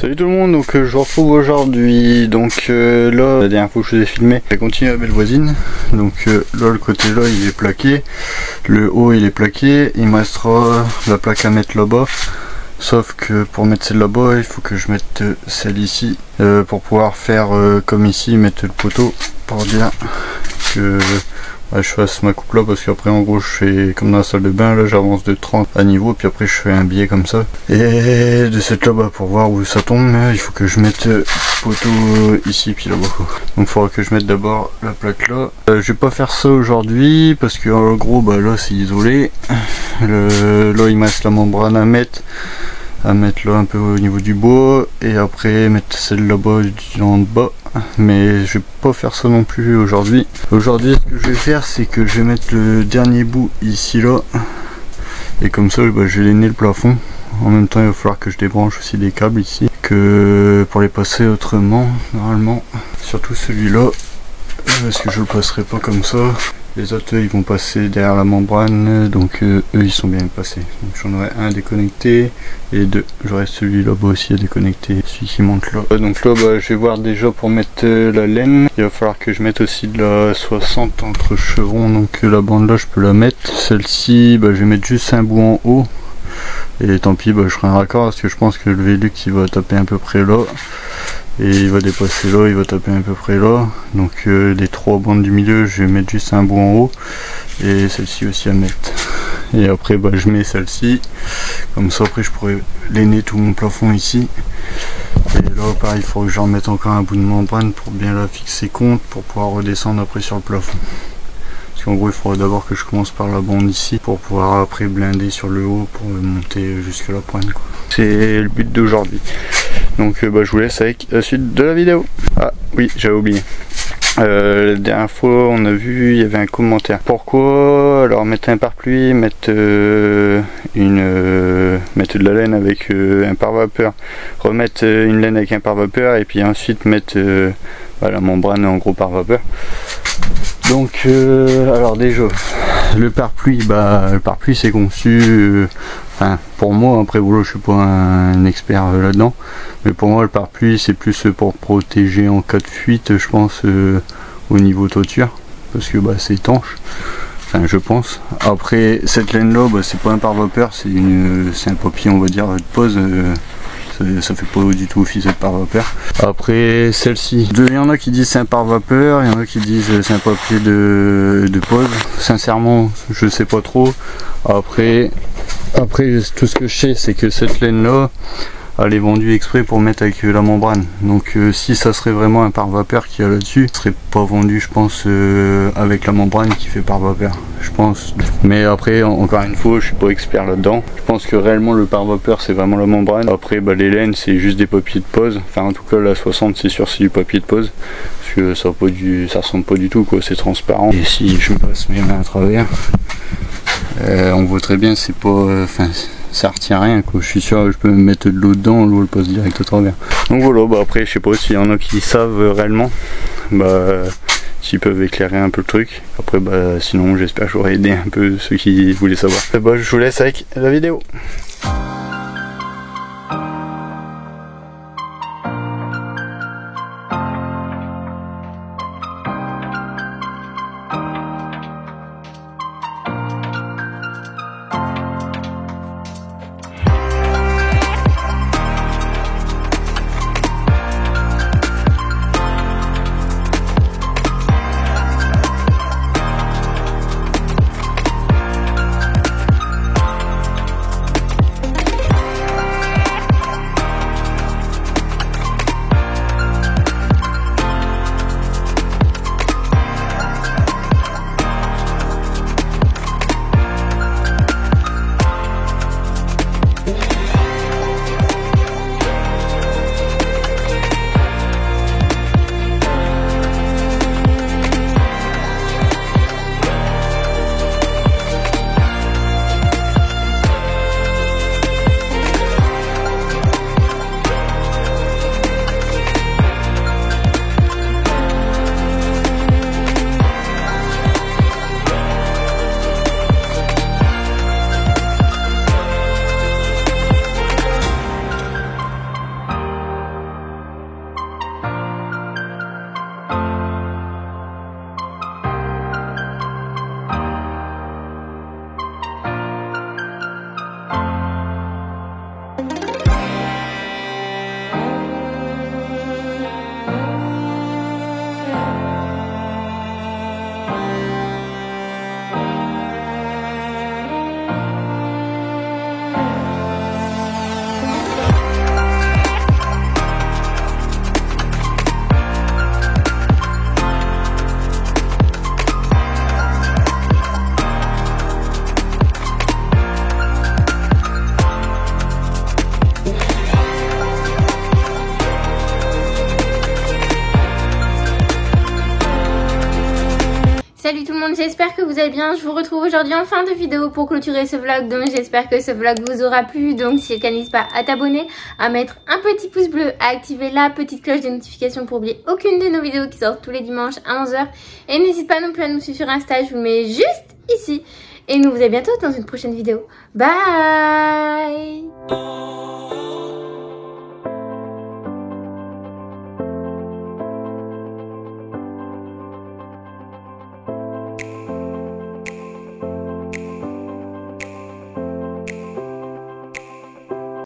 Salut tout le monde, donc je vous retrouve aujourd'hui. Donc là, la dernière fois que je vous ai filmé, j'ai continué la belle voisine. Donc là, le côté là il est plaqué, le haut il est plaqué, il me restera la plaque à mettre là-bas. Sauf que pour mettre celle là-bas, il faut que je mette celle ici pour pouvoir faire comme ici, mettre le poteau pour dire que je fasse ma coupe là, parce qu'après en gros je fais comme dans la salle de bain, là j'avance de 30 à niveau, puis après je fais un biais comme ça, et de cette là-bas pour voir où ça tombe, il faut que je mette le poteau ici puis là-bas. Donc il faudra que je mette d'abord la plaque là. Je vais pas faire ça aujourd'hui parce que en gros bah là c'est isolé, là il me reste la membrane à mettre là un peu au niveau du bois, et après mettre celle là-bas en bas, mais je vais pas faire ça non plus aujourd'hui. Aujourd'hui ce que je vais faire, c'est que je vais mettre le dernier bout ici là, et comme ça bah, je vais lainer le plafond. En même temps il va falloir que je débranche aussi des câbles ici, que pour les passer autrement normalement, surtout celui-là parce que je le passerai pas comme ça. Les autres ils vont passer derrière la membrane, donc eux ils sont bien passés. Donc j'en aurai un déconnecté et deux. J'aurai celui là-bas aussi à déconnecter, celui qui monte là. Donc là bah, je vais voir déjà pour mettre la laine. Il va falloir que je mette aussi de la 60 entre chevrons, donc la bande là je peux la mettre. Celle-ci bah, je vais mettre juste un bout en haut. Et tant pis, bah, je ferai un raccord parce que je pense que le Velux il va taper à peu près là. Et il va dépasser là, il va taper à peu près là. Donc les trois bandes du milieu, je vais mettre juste un bout en haut. Et celle-ci aussi à mettre. Et après bah, je mets celle-ci. Comme ça après je pourrais lainer tout mon plafond ici. Et là pareil, il faudra que j'en remette encore un bout de membrane pour bien la fixer compte, pour pouvoir redescendre après sur le plafond. Parce qu'en gros il faudra d'abord que je commence par la bande ici, pour pouvoir après blinder sur le haut, pour monter jusqu'à la pointe. C'est le but d'aujourd'hui. Donc bah, je vous laisse avec la suite de la vidéo. Ah oui, j'avais oublié. La dernière fois on a vu, il y avait un commentaire. Pourquoi alors mettre un pare-pluie, mettre de la laine avec un pare-vapeur, remettre une laine avec un pare-vapeur, et puis ensuite mettre la membrane en gros pare-vapeur. Donc alors déjà le pare-pluie, le pare-pluie c'est conçu, enfin pour moi, après voilà, je suis pas un expert là-dedans, mais pour moi le pare-pluie c'est plus pour protéger en cas de fuite, je pense, au niveau toiture, parce que c'est étanche, enfin je pense. Après cette laine là c'est pas un pare-vapeur, c'est un papier on va dire de pose. Ça fait pas du tout office de pare-vapeur. Après celle-ci, il y en a qui disent c'est un pare-vapeur, il y en a qui disent c'est un papier de pose. Sincèrement je sais pas trop. Après tout ce que je sais c'est que cette laine là elle est vendue exprès pour mettre avec la membrane. Donc si ça serait vraiment un pare-vapeur qu'il y a là-dessus, ce serait pas vendu je pense avec la membrane qui fait pare-vapeur, je pense. Mais après encore une fois je suis pas expert là-dedans. Je pense que réellement le pare-vapeur c'est vraiment la membrane. Après les laines c'est juste des papiers de pose. Enfin en tout cas la 60 c'est sûr c'est du papier de pose. Parce que ça ressemble pas du tout quoi, c'est transparent. Et si je me passe mes mains à travers, on voit très bien, c'est pas... ça retient rien quoi, je suis sûr que je peux mettre de l'eau dedans, l'eau elle passe direct au travers. Donc voilà, après je sais pas s'il y en a qui savent réellement, s'ils peuvent éclairer un peu le truc. Après sinon j'espère que j'aurai aidé un peu ceux qui voulaient savoir. Je vous laisse avec la vidéo. monde, j'espère que vous allez bien. Je vous retrouve aujourd'hui en fin de vidéo pour clôturer ce vlog. Donc j'espère que ce vlog vous aura plu. Donc si c'est le cas, n'hésite pas à t'abonner, à mettre un petit pouce bleu, à activer la petite cloche de notification pour oublier aucune de nos vidéos qui sortent tous les dimanches à 11 h. Et n'hésite pas non plus à nous suivre sur Insta, je vous le mets juste ici. Et nous vous à bientôt dans une prochaine vidéo. Bye.